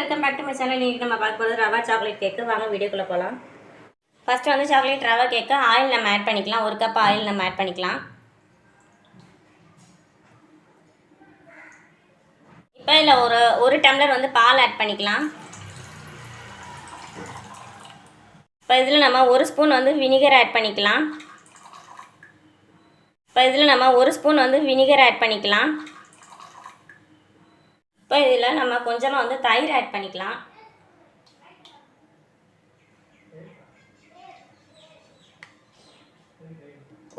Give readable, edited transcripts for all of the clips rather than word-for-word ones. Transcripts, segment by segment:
Welcome back to my channel. இன்றைக்கி நம்ம பார்க்க போகிறது ரவா சாக்லேட் கேக்கு. வாங்க வீடியோக்குள்ளே போகலாம். ஃபஸ்ட்டு வந்து சாக்லேட் ரவா கேக்கு ஆயில் நம்ம ஆட் பண்ணிக்கலாம். 1 கப் ஆயில் நம்ம ஆட் பண்ணிக்கலாம். இப்போ இதில் ஒரு டம்ளர் வந்து பால் ஆட் பண்ணிக்கலாம். இப்போ இதில் நம்ம 1 ஸ்பூன் வந்து வினிகர் ஆட் பண்ணிக்கலாம். இப்போ இதில் நம்ம 1 ஸ்பூன் வந்து வினிகர் ஆட் பண்ணிக்கலாம். இப்போ இதில் நம்ம கொஞ்சமாக வந்து தயிர் ஆட் பண்ணிக்கலாம்.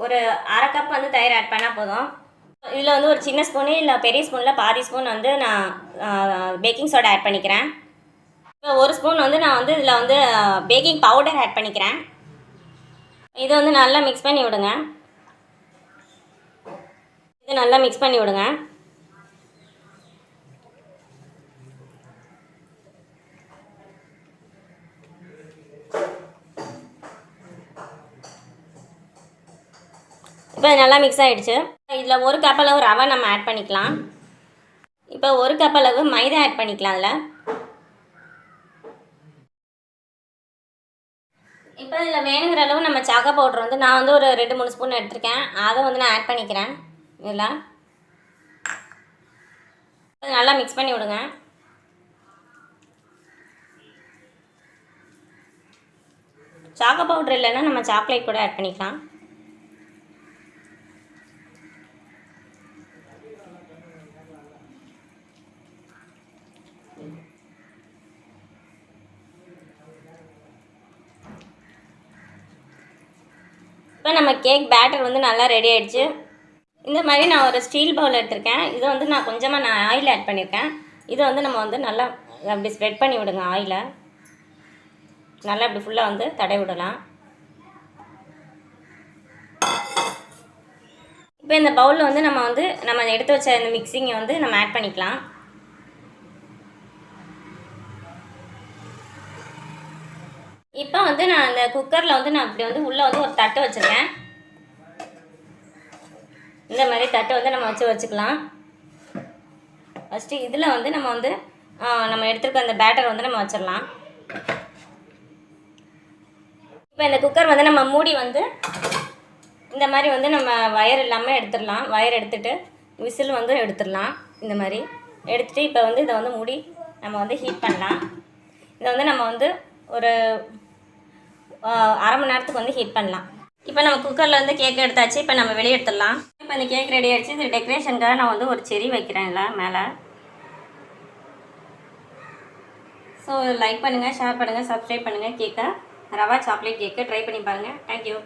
ஒரு அரை கப் வந்து தயிர் ஆட் பண்ணால் போதும். இதில் வந்து ஒரு சின்ன ஸ்பூனு இல்லை பெரிய ஸ்பூனில் பாதி ஸ்பூன் வந்து நான் பேக்கிங் சோடா ஆட் பண்ணிக்கிறேன். இப்போ 1 ஸ்பூன் வந்து நான் வந்து இதில் வந்து பேக்கிங் பவுடர் ஆட் பண்ணிக்கிறேன். இதை வந்து நல்லா மிக்ஸ் பண்ணி விடுங்க. இது நல்லா மிக்ஸ் பண்ணி விடுங்க. இப்போ நல்லா மிக்ஸ் ஆகிடுச்சு. இதில் 1 கப் அளவு ரவை நம்ம ஆட் பண்ணிக்கலாம். இப்போ 1 கப் அளவு மைதா ஆட் பண்ணிக்கலாம். அதில் இப்போ இதில் வேணுங்கிற அளவு நம்ம சாக்கோ பவுட்ரு வந்து நான் வந்து ஒரு 2-3 ஸ்பூன் எடுத்திருக்கேன். அதை வந்து நான் ஆட் பண்ணிக்கிறேன். இதில் நல்லா மிக்ஸ் பண்ணி விடுங்க. சாக்கோ பவுட்ரு இல்லைன்னா நம்ம சாக்லேட் கூட ஆட் பண்ணிக்கலாம். இப்போ நம்ம கேக் பேட்டர் வந்து நல்லா ரெடி ஆகிடுச்சு. இந்த மாதிரி நான் ஒரு ஸ்டீல் பவுல் எடுத்திருக்கேன். இதை வந்து நான் கொஞ்சமாக ஆயில் ஆட் பண்ணியிருக்கேன். இதை வந்து நம்ம வந்து நல்லா அப்படி ஸ்ப்ரெட் பண்ணி விடுங்க. ஆயிலை நல்லா இப்படி ஃபுல்லாக வந்து தடவி விடலாம். இப்போ இந்த பவுலில் வந்து நம்ம எடுத்து வச்ச இந்த மிக்சிங்கை வந்து நம்ம ஆட் பண்ணிக்கலாம். இப்போ வந்து நான் இந்த குக்கரில் வந்து நான் இப்படி வந்து உள்ளே வந்து ஒரு தட்டு வச்சுருக்கேன். இந்த மாதிரி தட்டு வந்து நம்ம வச்சுக்கலாம். ஃபஸ்ட்டு இதில் வந்து நம்ம எடுத்துருக்க அந்த பேட்டர் வந்து நம்ம வச்சிடலாம். இப்போ இந்த குக்கர் வந்து நம்ம மூடி வந்து இந்த மாதிரி வந்து நம்ம வயர் இல்லாமல் எடுத்துடலாம். வயர் எடுத்துகிட்டு விசில் வந்து எடுத்துடலாம். இந்த மாதிரி எடுத்துகிட்டு இப்போ வந்து இதை வந்து மூடி நம்ம வந்து ஹீட் பண்ணலாம். இதை வந்து நம்ம வந்து ஒரு அரை மணி நேரத்துக்கு வந்து ஹீட் பண்ணலாம். இப்போ நம்ம குக்கரில் வந்து கேக் எடுத்தாச்சு. இப்போ நம்ம வெளியே எடுத்துடலாம். இப்போ இந்த கேக் ரெடி ஆகிடுச்சு. இது டெக்கரேஷனுக்காக நான் வந்து ஒரு செரி வைக்கிறேன் இல்லை மேலே. ஸோ லைக் பண்ணுங்கள், ஷேர் பண்ணுங்கள், சப்ஸ்கிரைப் பண்ணுங்கள். ரவா சாக்லேட் கேக்கை ட்ரை பண்ணி பாருங்கள். தேங்க்யூ.